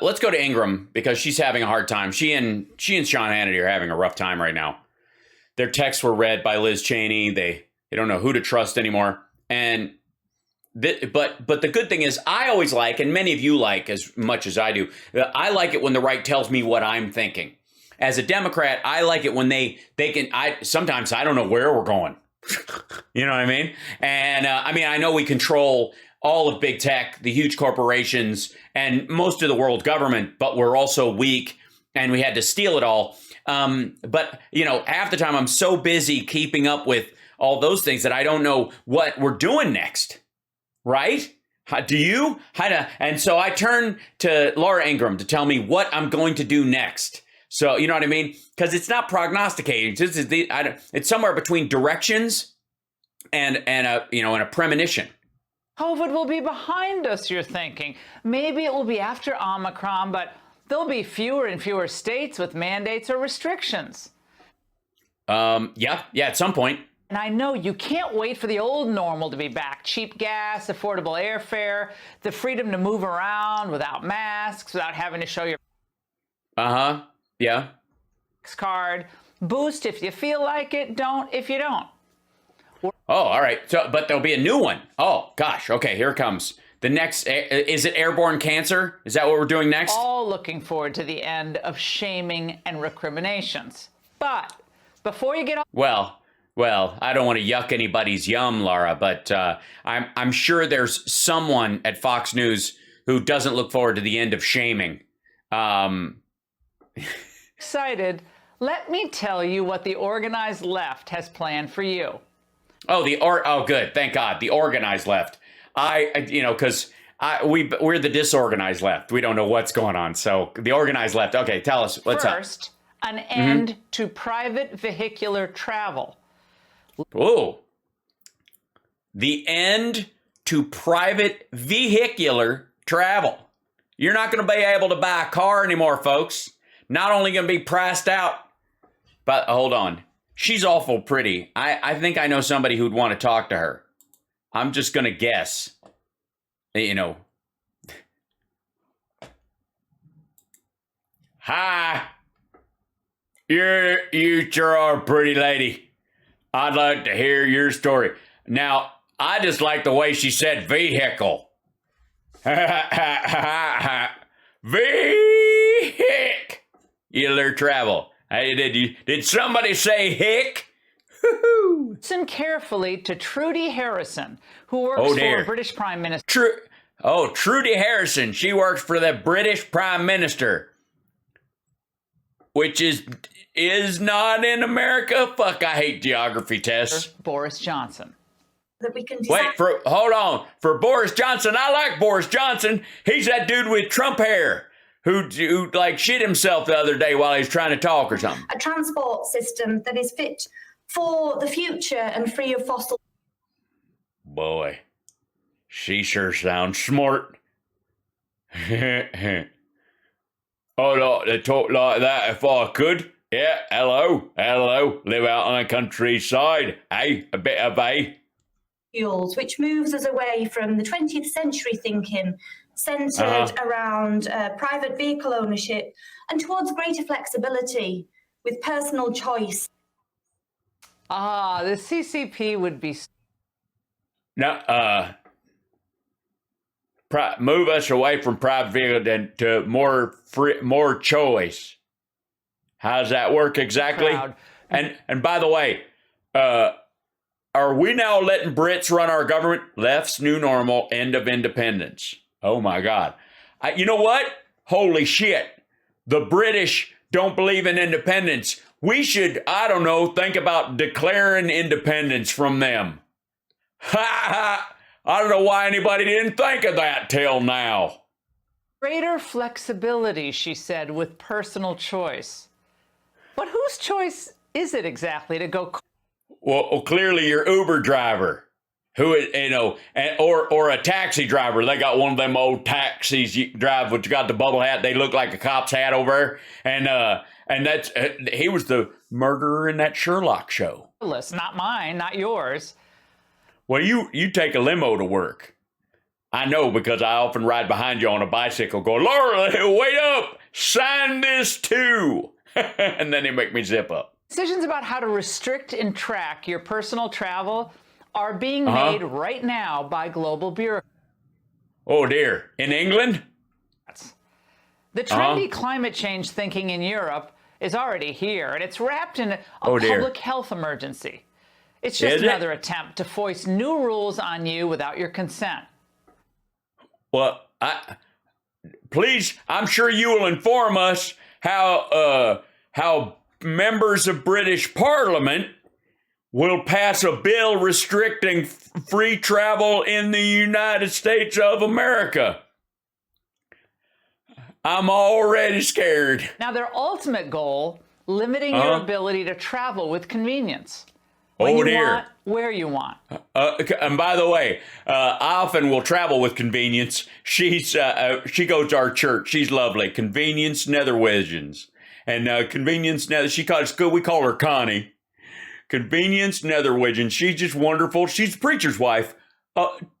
Let's go to Ingraham because she's having a hard time. She and Sean Hannity are having a rough time right now. Their texts were read by Liz Cheney. They don't know who to trust anymore. And but the good thing is, I always like, and many of you like as much as I do, I like it when the right tells me what I'm thinking. As a Democrat, I like it when they can. Sometimes I don't know where we're going. You know what I mean? And I know we control all of big tech, the huge corporations, and most of the world government, but we're also weak, and we had to steal it all. But half the time I'm so busy keeping up with all those things that I don't know what we're doing next. Right? Do you? And so I turn to Laura Ingraham to tell me what I'm going to do next. So, you know what I mean? Because it's not prognosticating. It's somewhere between directions and a premonition. COVID will be behind us, you're thinking. Maybe it will be after Omicron, but there'll be fewer and fewer states with mandates or restrictions. Yeah, at some point. And I know you can't wait for the old normal to be back. Cheap gas, affordable airfare, the freedom to move around without masks, without having to show your yeah card. Boost if you feel like it, don't if you don't. Oh, all right. So, but there'll be a new one. Oh, gosh. Okay, here it comes. The next, is it airborne cancer? Is that what we're doing next? All looking forward to the end of shaming and recriminations. But before you get on... Well, I don't want to yuck anybody's yum, Laura, but I'm sure there's someone at Fox News who doesn't look forward to the end of shaming. Excited. Let me tell you what the organized left has planned for you. Oh, good. Thank God. The organized left. Because we're the disorganized left. We don't know what's going on. So the organized left. Okay, tell us what's up. First, an end to private vehicular travel. Oh, the end to private vehicular travel. You're not going to be able to buy a car anymore, folks. Not only going to be priced out, but hold on. She's awful pretty. I think I know somebody who'd want to talk to her. I'm just going to guess. Hi. You sure are a pretty lady. I'd like to hear your story. Now, I just like the way she said vehicle. Vehicular travel. Hey, did somebody say hick? Listen carefully to Trudy Harrison, who works for British Prime Minister. Trudy Harrison. She works for the British Prime Minister, which is not in America. Fuck, I hate geography tests. Boris Johnson. That we can decide. Hold on. For Boris Johnson, I like Boris Johnson. He's that dude with Trump hair who like shit himself the other day while he was trying to talk or something. A transport system that is fit for the future and free of fossil. Boy, she sure sounds smart. Oh, no, they talk like that if I could. Yeah, hello. Live out on the countryside. Hey, a bit of fuels, which moves us away from the 20th century thinking centred around private vehicle ownership and towards greater flexibility with personal choice. The CCP would be... No, move us away from private vehicle to more choice. How does that work exactly? And by the way, are we now letting Brits run our government? Left's new normal, end of independence. Oh my God. You know what? Holy shit. The British don't believe in independence. We should, think about declaring independence from them. I don't know why anybody didn't think of that till now. Greater flexibility, she said, with personal choice. But whose choice is it exactly to go? Well, clearly your Uber driver, who or a taxi driver. They got one of them old taxis you drive, which got the bubble hat. They look like a cop's hat over there, and that's he was the murderer in that Sherlock show. Not mine, not yours. Well, you take a limo to work. I know, because I often ride behind you on a bicycle going, Laura, wait up, sign this too. And then they make me zip up. Decisions about how to restrict and track your personal travel are being made right now by global bureaucrats. Oh dear, in England? The trendy climate change thinking in Europe is already here, and it's wrapped in a public health emergency. It's just another attempt to foist new rules on you without your consent. Well, please, I'm sure you will inform us how members of British Parliament will pass a bill restricting free travel in the United States of America. I'm already scared. Now, their ultimate goal, limiting your ability to travel with convenience. When you want, where you want. And by the way, I often will travel with Convenience. She goes to our church. She's lovely. Convenience Netherwidgeons. And Convenience she calls good. We call her Connie. Convenience Netherwidgeons. She's just wonderful. She's the preacher's wife.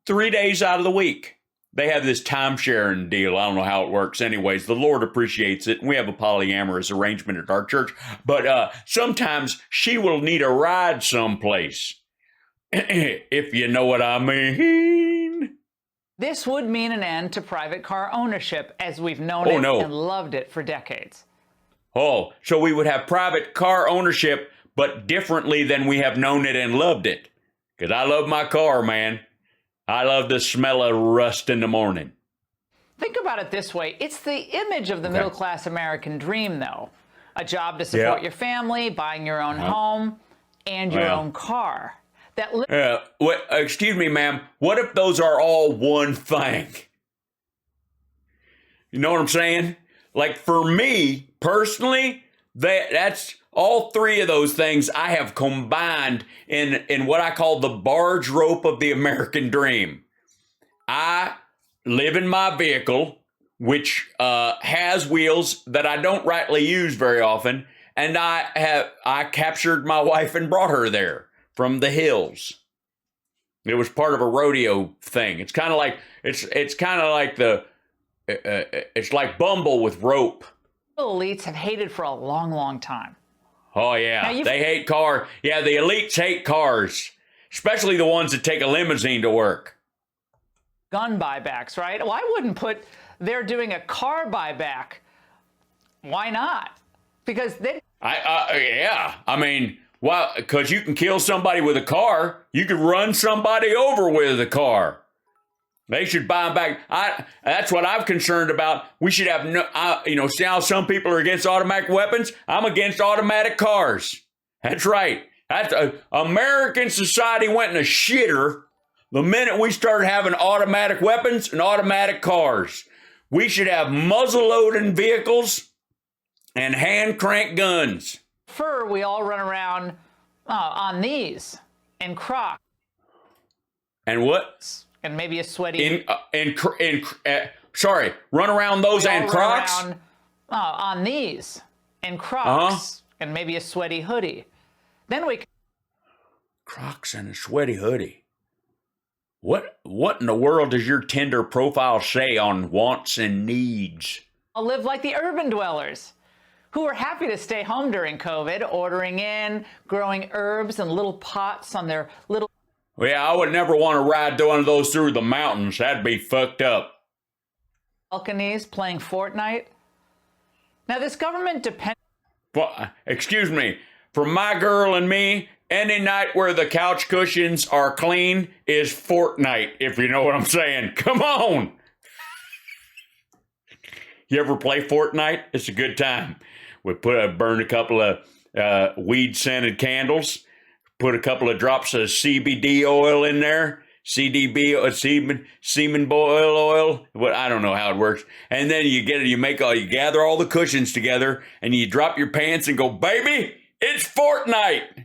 3 days out of the week. They have this time-sharing deal. I don't know how it works. Anyways, the Lord appreciates it. We have a polyamorous arrangement at our church. But sometimes she will need a ride someplace, if you know what I mean. This would mean an end to private car ownership as we've known it and loved it for decades. Oh, so we would have private car ownership, but differently than we have known it and loved it. Because I love my car, man. I love the smell of rust in the morning. Think about it this way. It's the image of the middle-class American dream, though. A job to support your family, buying your own home, and your own car. Excuse me, ma'am. What if those are all one thing? You know what I'm saying? Like, for me, personally, that's all three of those things I have combined in what I call the barge rope of the American dream. I live in my vehicle, which has wheels that I don't rightly use very often, and I captured my wife and brought her there from the hills. It was part of a rodeo thing. It's kind of like it's like Bumble with rope. Elites have hated for a long, long time. Oh, yeah. They hate cars. Yeah, the elites hate cars, especially the ones that take a limousine to work. Gun buybacks, right? Well, I wouldn't put they're doing a car buyback. Why not? Because they... Yeah. I mean, well, because you can kill somebody with a car. You could run somebody over with a car. They should buy them back. That's what I'm concerned about. We should have see how some people are against automatic weapons? I'm against automatic cars. That's right. American society went in a shitter the minute we started having automatic weapons and automatic cars. We should have muzzle-loading vehicles and hand-crank guns. We all run around on these in Crocs. And what? And maybe a sweaty... run around those and Crocs? Run around, on these in Crocs and maybe a sweaty hoodie. Then we... Crocs and a sweaty hoodie. What in the world does your Tinder profile say on wants and needs? I'll live like the urban dwellers who are happy to stay home during COVID, ordering in, growing herbs in little pots on their little... Well, yeah, I would never want to ride one of those through the mountains. That'd be fucked up. Balconies playing Fortnite. Now, this government depends... Excuse me. For my girl and me, any night where the couch cushions are clean is Fortnite, if you know what I'm saying. Come on! You ever play Fortnite? It's a good time. We burn a couple of weed-scented candles, put a couple of drops of CBD oil in there, semen oil. What I don't know how it works. And then you gather all the cushions together, and you drop your pants and go, baby, it's Fortnite.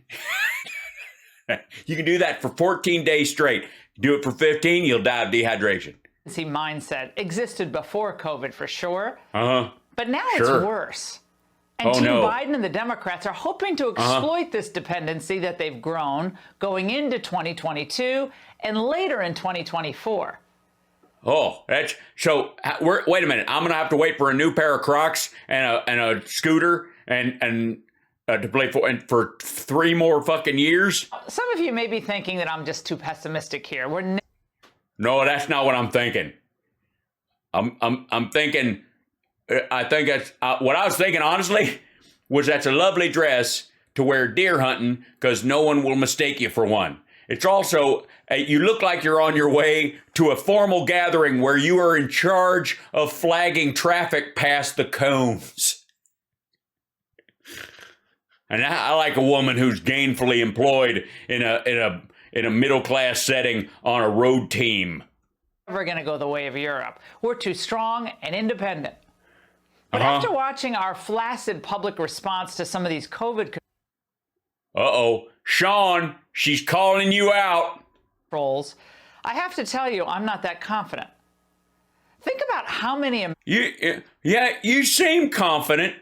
You can do that for 14 days straight. Do it for 15, you'll die of dehydration. Mindset existed before COVID for sure. But now it's worse. And Team Biden and the Democrats are hoping to exploit this dependency that they've grown going into 2022 and later in 2024. Oh, that's so. Wait a minute. I'm gonna have to wait for a new pair of Crocs and a scooter and to play for 3 more fucking years. Some of you may be thinking that I'm just too pessimistic here. No, that's not what I'm thinking. I'm thinking. I think that's what I was thinking. Honestly, was that's a lovely dress to wear deer hunting because no one will mistake you for one. It's also, you look like you're on your way to a formal gathering where you are in charge of flagging traffic past the cones. And I like a woman who's gainfully employed in a middle class setting on a road team. Never going to go the way of Europe. We're too strong and independent. But after watching our flaccid public response to some of these COVID Sean, she's calling you out. Controls, I have to tell you, I'm not that confident. Think about how many... You seem confident.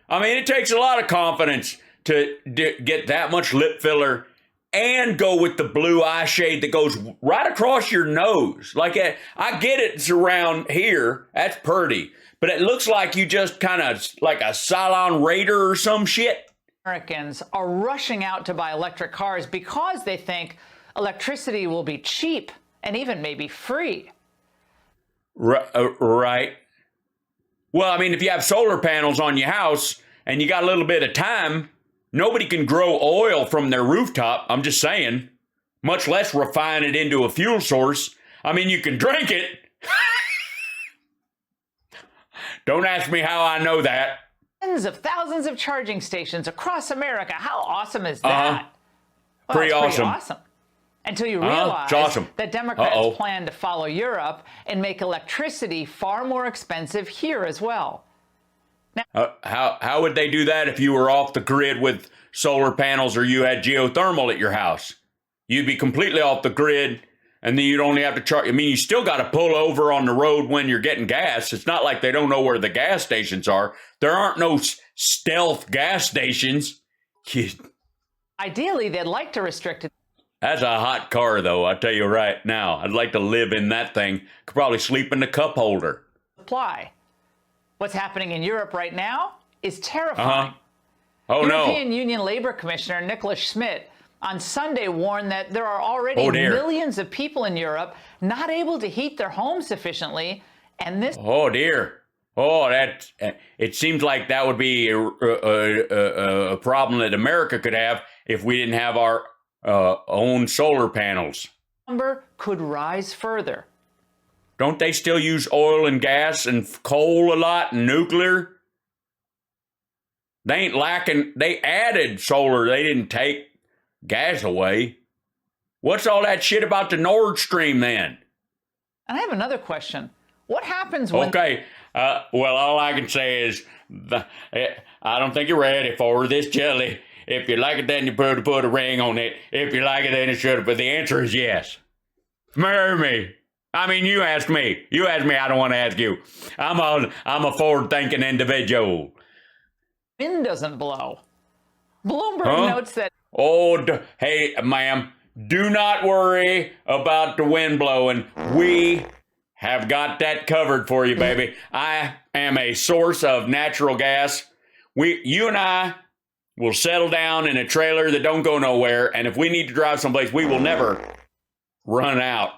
I mean, it takes a lot of confidence to get that much lip filler and go with the blue eye shade that goes right across your nose. Like, I get it's around here. That's pretty. But it looks like you just kind of like a Cylon Raider or some shit. Americans are rushing out to buy electric cars because they think electricity will be cheap and even maybe free. Right. Well, I mean, if you have solar panels on your house and you got a little bit of time, nobody can grow oil from their rooftop. I'm just saying, much less refine it into a fuel source. I mean, you can drink it. Don't ask me how I know that. Tens of thousands of charging stations across America. How awesome is that? Well, pretty awesome. Until you realize awesome. that Democrats plan to follow Europe and make electricity far more expensive here as well. Now, how would they do that if you were off the grid with solar panels or you had geothermal at your house? You'd be completely off the grid, and then you'd only have to charge. I mean, you still got to pull over on the road when you're getting gas. It's not like they don't know where the gas stations are. There aren't no stealth gas stations. Ideally, they'd like to restrict it. That's a hot car, though. I tell you right now, I'd like to live in that thing. Could probably sleep in the cup holder. Supply. What's happening in Europe right now is terrifying. European Union Labor Commissioner Nicholas Schmidt on Sunday warned that there are already millions of people in Europe not able to heat their homes sufficiently, and this... Oh, dear. Oh, it seems like that would be a problem that America could have if we didn't have our own solar panels. Number could rise further. Don't they still use oil and gas and coal a lot and nuclear? They ain't lacking. They added solar. They didn't take gas away. What's all that shit about the Nord Stream then? And I have another question. What happens when... Okay. Well, all I can say is I don't think you're ready for this jelly. If you like it, then you put a ring on it. If you like it, then it should. But the answer is yes. Marry me. I mean, you asked me. You asked me. I don't want to ask you. I'm a forward-thinking individual. Wind doesn't blow. Bloomberg notes that... Hey, ma'am, do not worry about the wind blowing. We have got that covered for you, baby. I am a source of natural gas. You and I will settle down in a trailer that don't go nowhere, and if we need to drive someplace, we will never run out.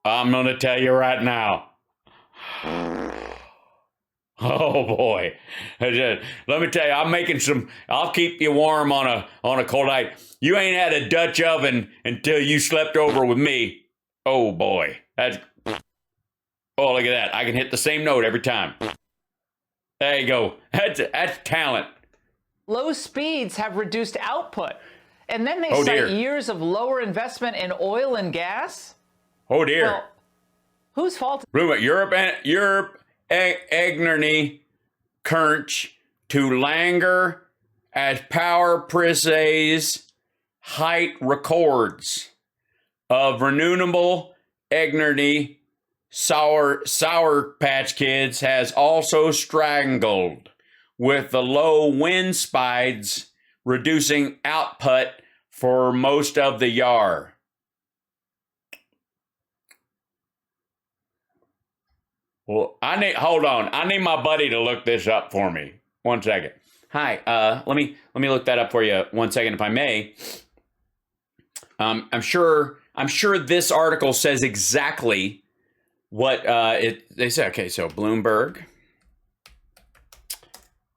I'm going to tell you right now. Oh boy. Let me tell you, I'm making I'll keep you warm on a cold night. You ain't had a Dutch oven until you slept over with me. Oh boy. Oh, look at that. I can hit the same note every time. There you go. That's talent. Low speeds have reduced output. And then they cite years of lower investment in oil and gas. Oh dear. Well, whose fault? Europe Egnerny Kernch to Langer as power prices height records of renewable Egnerny Sour Patch Kids has also strangled with the low wind speeds reducing output for most of the year. Well, hold on. I need my buddy to look this up for me. 1 second. Hi. Let me look that up for you 1 second, if I may. I'm sure this article says exactly what they say. Okay, so Bloomberg,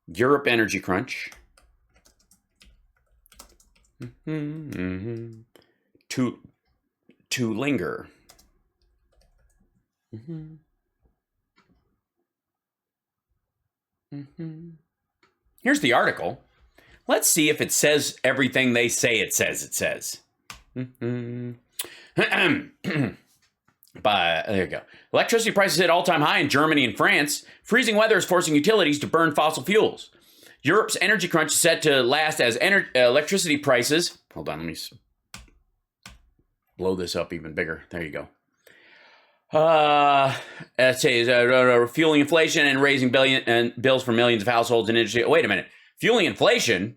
Europe energy crunch. To linger. Here's the article. Let's see if it says everything they say it says. It says. But there you go. Electricity prices hit all-time high in Germany and France. Freezing weather is forcing utilities to burn fossil fuels. Europe's energy crunch is set to last as electricity prices. Hold on, let me blow this up even bigger. There you go. Let's say fueling inflation and raising bills for millions of households and industry. Wait a minute, fueling inflation?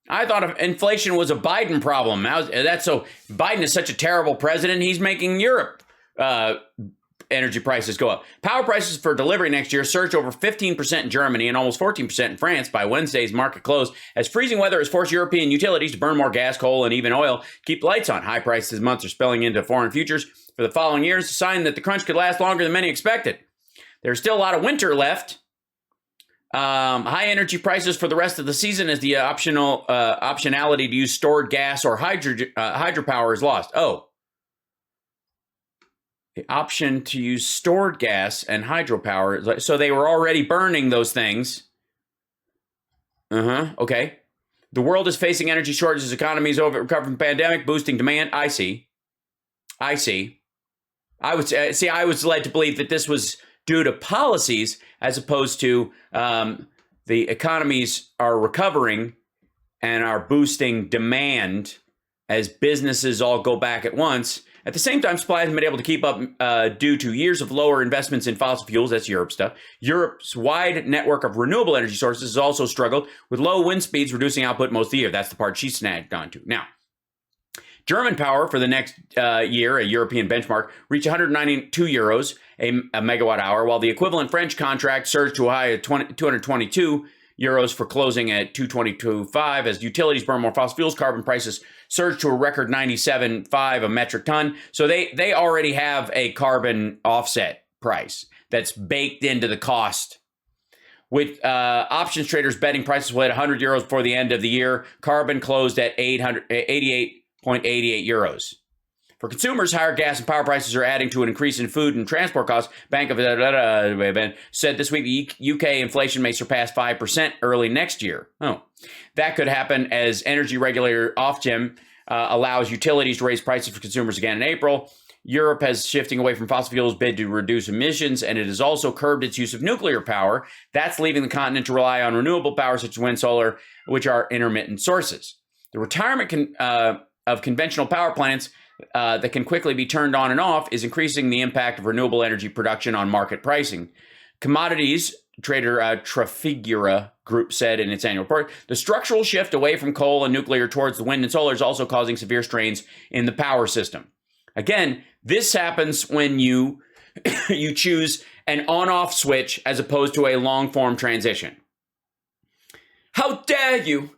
I thought inflation was a Biden problem. That's so Biden is such a terrible president. He's making Europe energy prices go up. Power prices for delivery next year surged over 15% in Germany and almost 14% in France by Wednesday's market close, as freezing weather has forced European utilities to burn more gas, coal, and even oil to keep the lights on. High prices this month are spilling into foreign futures for the following years, a sign that the crunch could last longer than many expected. There's still a lot of winter left. High energy prices for the rest of the season as the optionality to use stored gas or hydropower is lost. Oh. The option to use stored gas and hydropower. So they were already burning those things. Okay. The world is facing energy shortages. Economies recover from the pandemic, boosting demand. I see. I was led to believe that this was due to policies as opposed to the economies are recovering and are boosting demand as businesses all go back at once. At the same time, supply hasn't been able to keep up due to years of lower investments in fossil fuels. That's Europe stuff. Europe's wide network of renewable energy sources has also struggled with low wind speeds, reducing output most of the year. That's the part she snagged onto. Now, German power for the next year, a European benchmark, reached 192 euros a megawatt hour, while the equivalent French contract surged to a high of 222 euros for closing at 222.5. As utilities burn more fossil fuels, carbon prices surged to a record 97.5 a metric ton. So they already have a carbon offset price that's baked into the cost. With options traders betting prices will hit 100 euros before the end of the year, carbon closed at 88.88 euros. For consumers, higher gas and power prices are adding to an increase in food and transport costs. Bank of said this week the UK inflation may surpass 5% early next year. Oh, that could happen as energy regulator Ofgem allows utilities to raise prices for consumers again in April. Europe has shifting away from fossil fuels bid to reduce emissions, and it has also curbed its use of nuclear power. That's leaving the continent to rely on renewable power such as wind, solar, which are intermittent sources. The retirement of conventional power plants that can quickly be turned on and off is increasing the impact of renewable energy production on market pricing. Commodities trader Trafigura Group said in its annual report, the structural shift away from coal and nuclear towards the wind and solar is also causing severe strains in the power system. Again, this happens when you choose an on-off switch as opposed to a long-form transition. How dare you?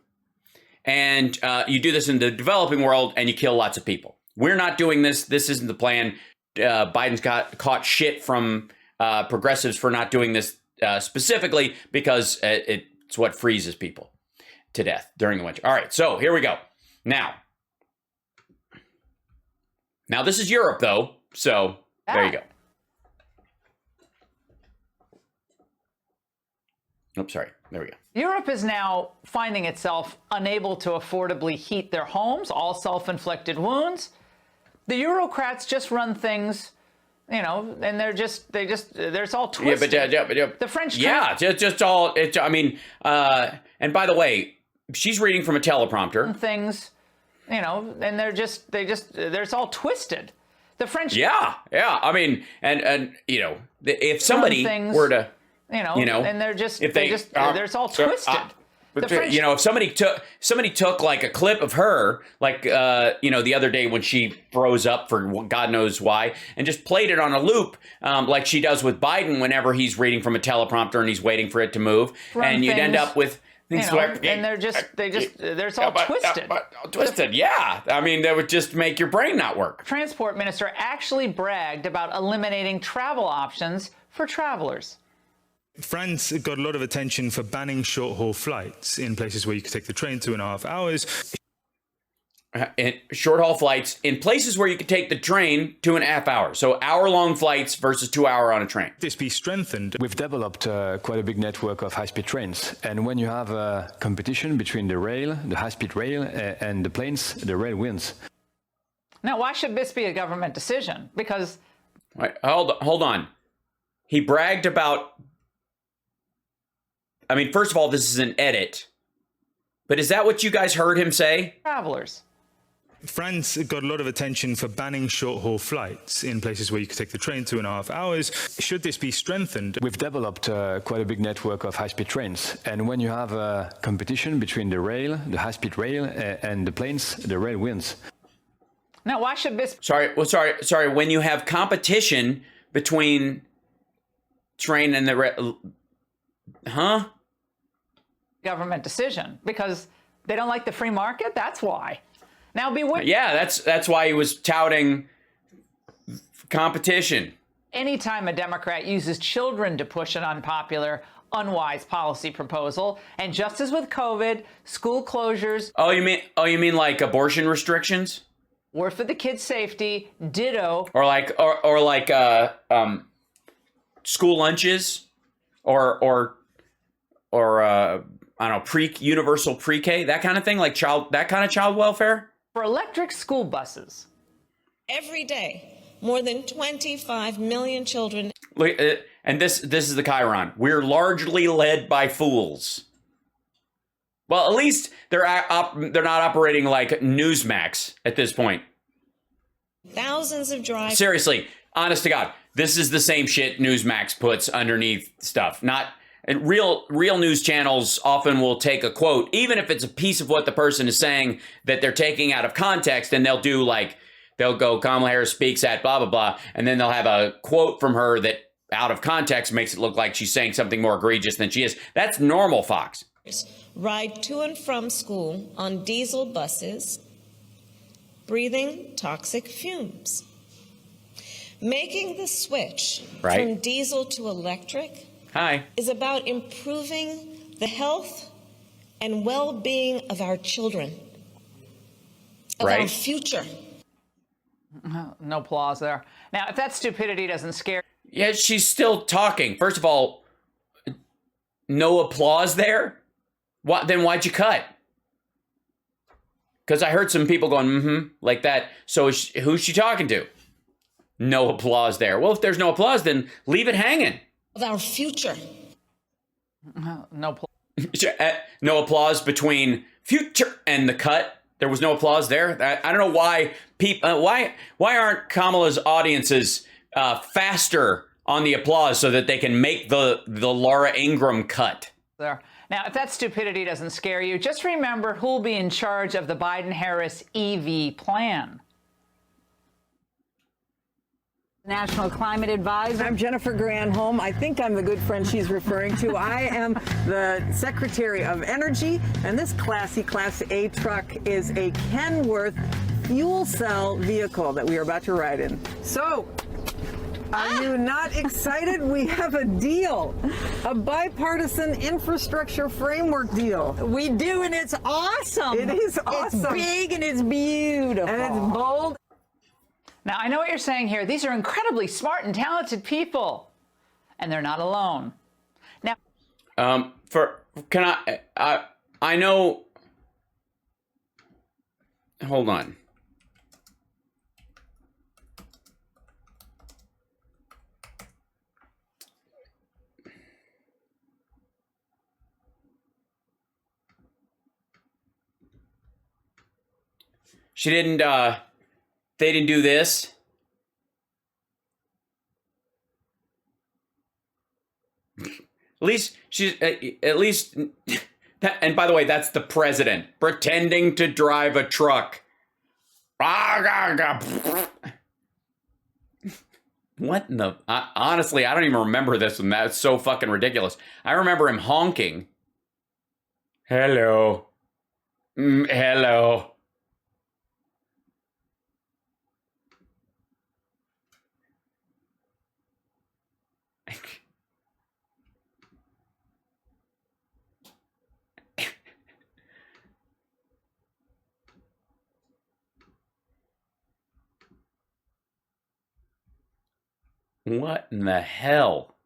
And you do this in the developing world and you kill lots of people. We're not doing this. This isn't the plan. Biden's got caught shit from progressives for not doing this specifically because it's what freezes people to death during the winter. All right, so here we go. Now this is Europe, though. So there you go. Oops, sorry. There we go. Europe is now finding itself unable to affordably heat their homes, all self-inflicted wounds. The Eurocrats just run things, and it's all twisted. Yeah, but the French. Just all. And by the way, she's reading from a teleprompter. Things, and it's all twisted. The French. Yeah. I mean, and if somebody were to, and it's all twisted. You know, if somebody took like a clip of her, like you know, the other day when she froze up for God knows why, and just played it on a loop, like she does with Biden whenever he's reading from a teleprompter and he's waiting for it to move, and you'd end up with things like, and they're all twisted. Twisted, yeah. I mean, that would just make your brain not work. Transport minister actually bragged about eliminating travel options for travelers. France got a lot of attention for banning short-haul flights in places where you could take the train 2.5 hours. Short-haul flights in places where you could take the train 2.5 hours. So hour-long flights versus 2 hour on a train. This be strengthened. We've developed quite a big network of high-speed trains. And when you have a competition between the rail, the high-speed rail, and the planes, the rail wins. Now, why should this be a government decision? Because... Right, hold on. He bragged about... I mean, first of all, this is an edit. But is that what you guys heard him say? Travelers. France got a lot of attention for banning short-haul flights in places where you could take the train 2.5 hours. Should this be strengthened? We've developed quite a big network of high-speed trains. And when you have a competition between the rail, the high-speed rail, and the planes, the rail wins. Now, why should this... Sorry. When you have competition between train and the rail... Huh? Government decision, because they don't like the free market. That's why. Now yeah, that's why he was touting competition. Anytime a Democrat uses children to push an unpopular, unwise policy proposal, and just as with COVID, school closures. Oh, you mean like abortion restrictions? Or for the kids' safety, ditto. Or like school lunches, or I don't know, universal pre-K, that kind of thing, like that kind of child welfare? For electric school buses. Every day, more than 25 million children. Look, and this is the Chiron. We're largely led by fools. Well, at least they're not operating like Newsmax at this point. Thousands of drives. Seriously, honest to God, this is the same shit Newsmax puts underneath stuff. And real news channels often will take a quote, even if it's a piece of what the person is saying that they're taking out of context, and they'll go, Kamala Harris speaks at blah, blah, blah, and then they'll have a quote from her that out of context makes it look like she's saying something more egregious than she is. That's normal, Fox. Ride to and from school on diesel buses, breathing toxic fumes. Making the switch from diesel to electric is about improving the health and well-being of our children, of our future. No applause there. Now, if that stupidity doesn't scare... Yeah, she's still talking. First of all, no applause there? Then why'd you cut? Because I heard some people going, like that. So who's she talking to? No applause there. Well, if there's no applause, then leave it hanging. Of our future. No applause between future and the cut. There was no applause there. I don't know why people. Why aren't Kamala's audiences faster on the applause so that they can make the Laura Ingraham cut? There. Now, if that stupidity doesn't scare you, just remember who'll be in charge of the Biden-Harris EV plan. National Climate Advisor. I'm Jennifer Granholm. I think I'm the good friend she's referring to. I am the Secretary of Energy, and this classy Class A truck is a Kenworth fuel cell vehicle that we are about to ride in. So, are you not excited? We have a deal, a bipartisan infrastructure framework deal. We do, and it's awesome. It is awesome. It's big and it's beautiful. And it's bold. Now, I know what you're saying here. These are incredibly smart and talented people, and they're not alone. Now, I know. Hold on. She didn't. They didn't do this. At least And by the way, that's the president pretending to drive a truck. What in the... honestly, I don't even remember this, and that's so fucking ridiculous. I remember him honking. Hello. Hello. What in the hell?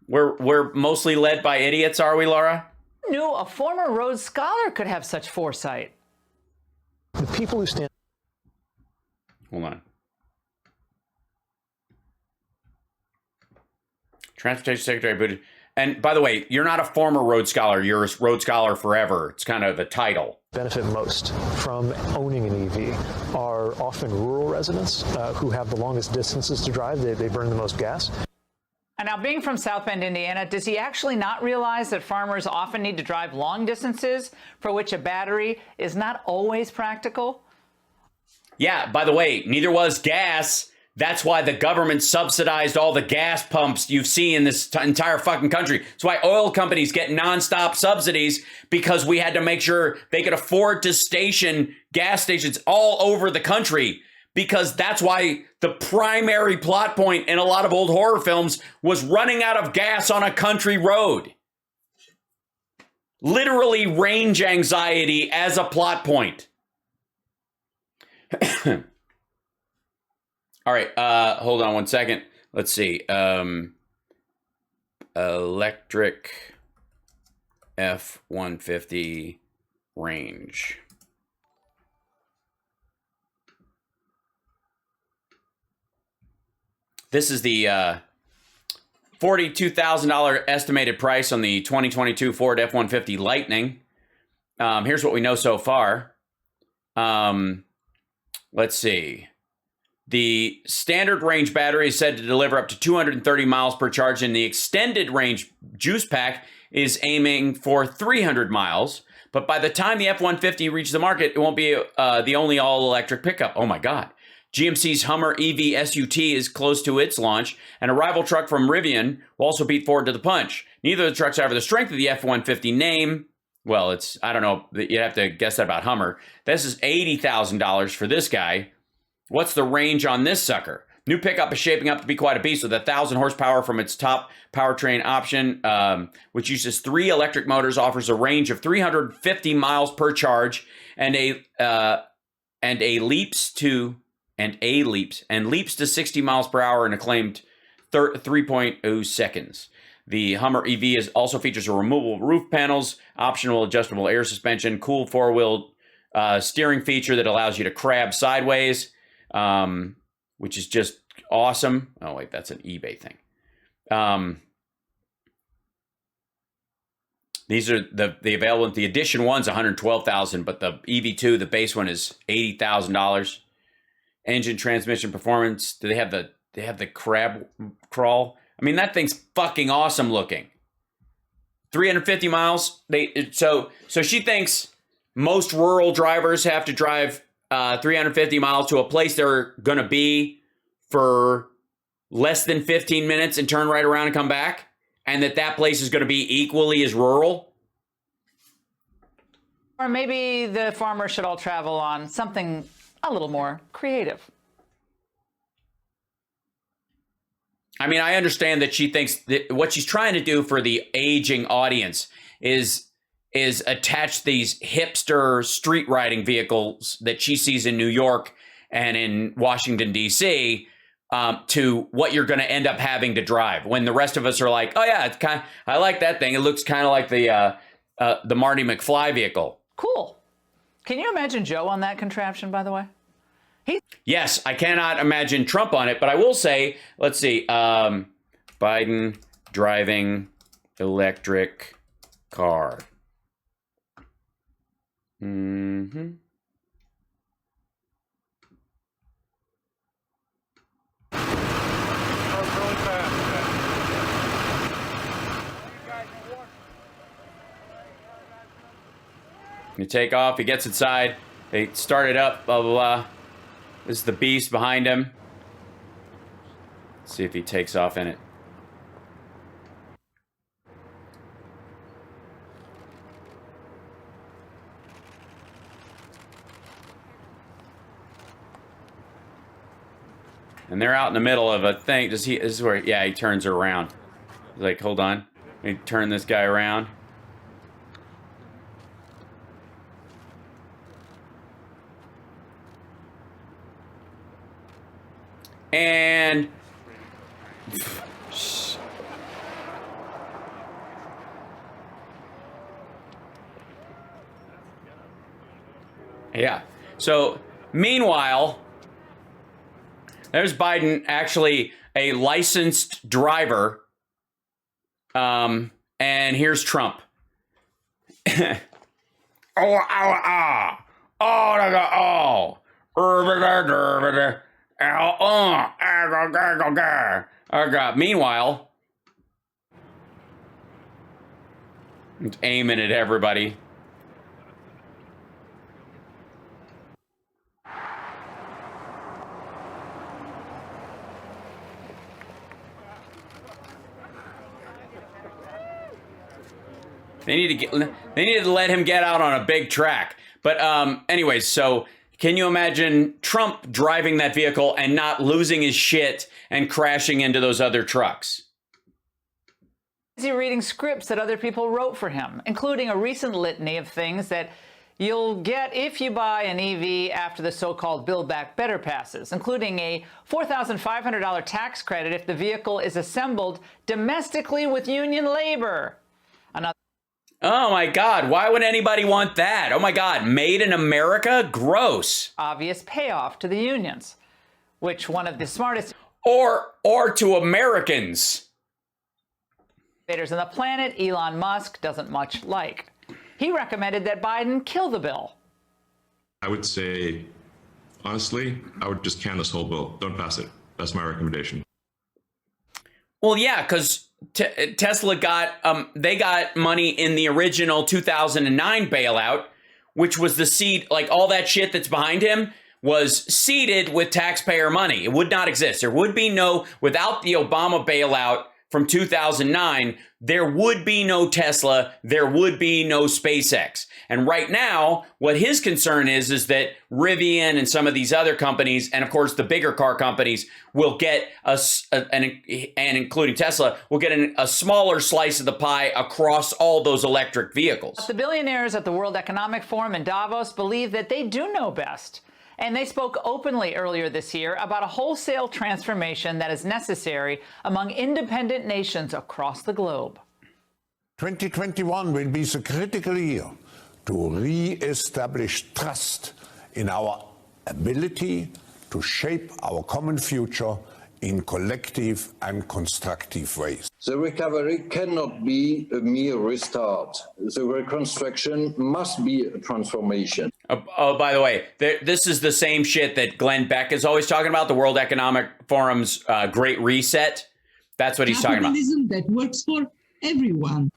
We're mostly led by idiots, are we, Laura? Knew a former Rhodes Scholar could have such foresight. The people who stand... Hold on. Transportation Secretary booted. And by the way, you're not a former Rhodes Scholar. You're a Rhodes Scholar forever. It's kind of the title. Benefit most from owning an EV are often rural residents who have the longest distances to drive. They burn the most gas. And now, being from South Bend, Indiana, does he actually not realize that farmers often need to drive long distances for which a battery is not always practical? Yeah, by the way, neither was gas. That's why the government subsidized all the gas pumps you see in this entire fucking country. That's why oil companies get nonstop subsidies, because we had to make sure they could afford to station gas stations all over the country. Because that's why the primary plot point in a lot of old horror films was running out of gas on a country road. Literally range anxiety as a plot point. All right, hold on one second. Let's see. Electric F-150 range. This is the $42,000 estimated price on the 2022 Ford F-150 Lightning. Here's what we know so far. Let's see. The standard range battery is said to deliver up to 230 miles per charge, and the extended range juice pack is aiming for 300 miles. But by the time the F-150 reaches the market, it won't be the only all-electric pickup. Oh my God. GMC's Hummer EV SUT is close to its launch, and a rival truck from Rivian will also beat Ford to the punch. Neither of the trucks have the strength of the F-150 name. Well, it's, I don't know, you'd have to guess that about Hummer. This is $80,000 for this guy. What's the range on this sucker? New pickup is shaping up to be quite a beast with 1,000 horsepower from its top powertrain option, which uses 3 electric motors, offers a range of 350 miles per charge, and leaps to 60 miles per hour in a claimed 3.0 seconds. The Hummer EV also features a removable roof panels, optional adjustable air suspension, cool 4-wheel steering feature that allows you to crab sideways, which is just awesome. Oh wait, that's an eBay thing. These are the available. The edition one's $112,000, but the EV2, the base one, is $80,000. Engine, transmission, performance. Do they have the crab crawl? I mean, that thing's fucking awesome looking. 350 miles. So she thinks most rural drivers have to drive 350 miles to a place they're going to be for less than 15 minutes and turn right around and come back, and that place is going to be equally as rural. Or maybe the farmers should all travel on something a little more creative. I mean, I understand that she thinks that what she's trying to do for the aging audience is attach these hipster street riding vehicles that she sees in New York and in Washington, D.C., to what you're going to end up having to drive. When the rest of us are like, oh yeah, I like that thing. It looks kind of like the Marty McFly vehicle. Cool. Can you imagine Joe on that contraption, by the way? Yes, I cannot imagine Trump on it, but I will say, let's see, Biden driving electric car. Mm-hmm. You take off. He gets inside. They start it up. Blah, blah, blah. This is the beast behind him. Let's see if he takes off in it. And they're out in the middle of a thing. Does he? This is where? Yeah, he turns her around. He's like, hold on. Let me turn this guy around. And yeah. So meanwhile, there's Biden, actually a licensed driver. And here's Trump. Meanwhile, it's aiming at everybody. They need to let him get out on a big track. But anyways, so can you imagine Trump driving that vehicle and not losing his shit and crashing into those other trucks? Is he reading scripts that other people wrote for him, including a recent litany of things that you'll get if you buy an EV after the so-called Build Back Better passes, including a $4,500 tax credit if the vehicle is assembled domestically with union labor. Oh my God, why would anybody want that? Oh my God, made in America? Gross. Obvious payoff to the unions, which one of the smartest or to Americans innovators on the planet, Elon Musk, doesn't much like. He recommended that Biden kill the bill. I would say, honestly, I would just can this whole bill. Don't pass it. That's my recommendation. Well, yeah, because Tesla got they got money in the original 2009 bailout, which was the seed, like all that shit that's behind him was seeded with taxpayer money. It would not exist. There would be no, without the Obama bailout from 2009, there would be no Tesla, there would be no SpaceX. And right now, what his concern is that Rivian and some of these other companies, and of course the bigger car companies, will get and including Tesla, will get a smaller slice of the pie across all those electric vehicles. The billionaires at the World Economic Forum in Davos believe that they do know best. And they spoke openly earlier this year about a wholesale transformation that is necessary among independent nations across the globe. 2021 will be the critical year to re-establish trust in our ability to shape our common future in collective and constructive ways. The recovery cannot be a mere restart. The reconstruction must be a transformation. Oh, by the way, this is the same shit that Glenn Beck is always talking about, the World Economic Forum's Great Reset. That's what he's talking about. Capitalism that works for everyone.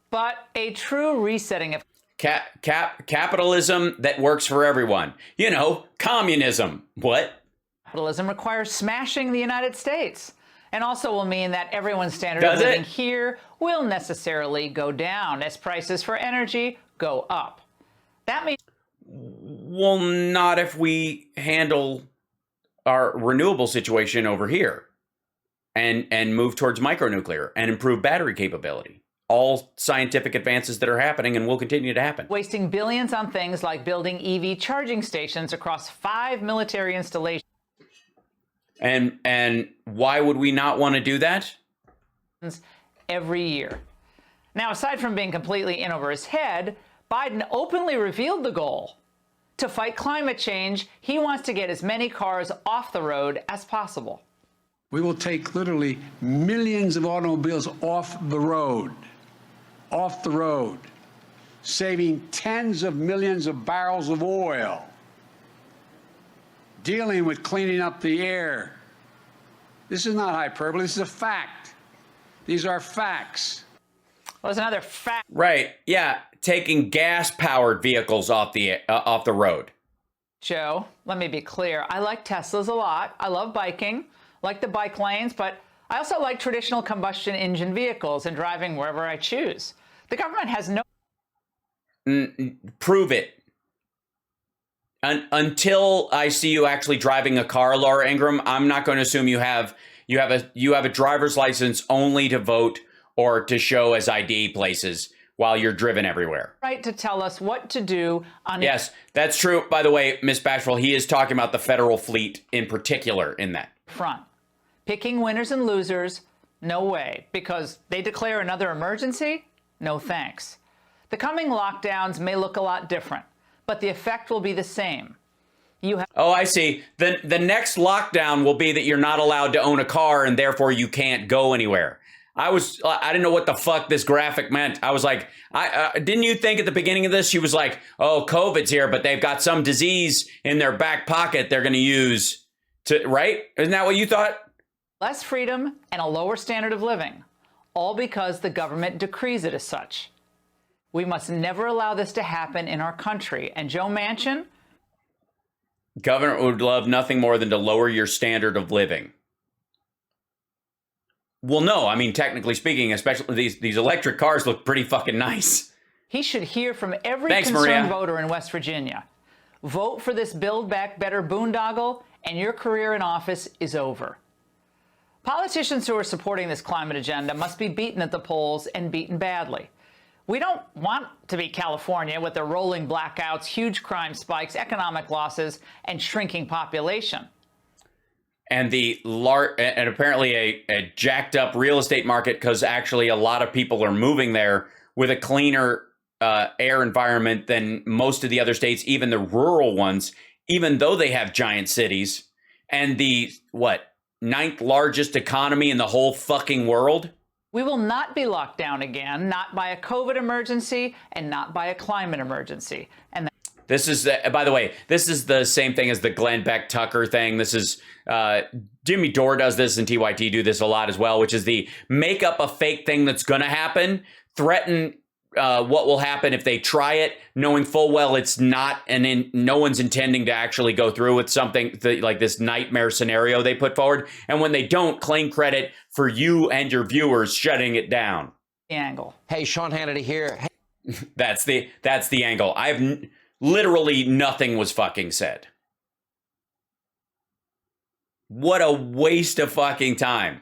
But a true resetting of capitalism that works for everyone. You know, communism. What? Capitalism requires smashing the United States, and also will mean that everyone's standard of living here will necessarily go down as prices for energy go up. That means... Well, not if we handle our renewable situation over here and move towards micronuclear and improve battery capability. All scientific advances that are happening and will continue to happen. Wasting billions on things like building EV charging stations across 5 military installations. And why would we not want to do that? Every year. Now, aside from being completely in over his head, Biden openly revealed the goal. To fight climate change, he wants to get as many cars off the road as possible. We will take literally millions of automobiles off the road, saving tens of millions of barrels of oil, dealing with cleaning up the air. This is not hyperbole, this is a fact. These are facts. Was another fact. Right. Yeah. Taking gas-powered vehicles off the road. Joe, let me be clear. I like Teslas a lot. I love biking, like the bike lanes, but I also like traditional combustion engine vehicles and driving wherever I choose. The government has no... Prove it. Until I see you actually driving a car, Laura Ingraham, I'm not going to assume you have a driver's license only to vote or to show as ID places while you're driven everywhere. Right to tell us what to do on... Yes, that's true. By the way, Ms. Bashful, he is talking about the federal fleet in particular in that. Front. Picking winners and losers, no way. Because they declare another emergency? No thanks. The coming lockdowns may look a lot different, but the effect will be the same. Oh, I see. The next lockdown will be that you're not allowed to own a car and therefore you can't go anywhere. I didn't know what the fuck this graphic meant. I was like, didn't you think at the beginning of this, she was like, oh, COVID's here, but they've got some disease in their back pocket they're going to use to, right? Isn't that what you thought? Less freedom and a lower standard of living, all because the government decrees it as such. We must never allow this to happen in our country. And Joe Manchin? Government would love nothing more than to lower your standard of living. Well, no, I mean, technically speaking, especially these electric cars look pretty fucking nice. He should hear from every Thanks, concerned Maria. voter in West Virginia. Vote for this Build Back Better boondoggle, and your career in office is over. Politicians who are supporting this climate agenda must be beaten at the polls and beaten badly. We don't want to be California with the rolling blackouts, huge crime spikes, economic losses, and shrinking population. And and apparently a jacked up real estate market because actually a lot of people are moving there with a cleaner air environment than most of the other states, even the rural ones, even though they have giant cities and the, 9th largest economy in the whole fucking world. We will not be locked down again, not by a COVID emergency and not by a climate emergency. And this is, by the way, this is the same thing as the Glenn Beck Tucker thing. This is, Jimmy Dore does this and TYT do this a lot as well, which is the make up a fake thing that's going to happen, threaten what will happen if they try it, knowing full well it's not, and no one's intending to actually go through with something like this nightmare scenario they put forward. And when they don't, claim credit for you and your viewers shutting it down. The angle. Hey, Sean Hannity here. Hey. That's the angle. Literally nothing was fucking said. What a waste of fucking time.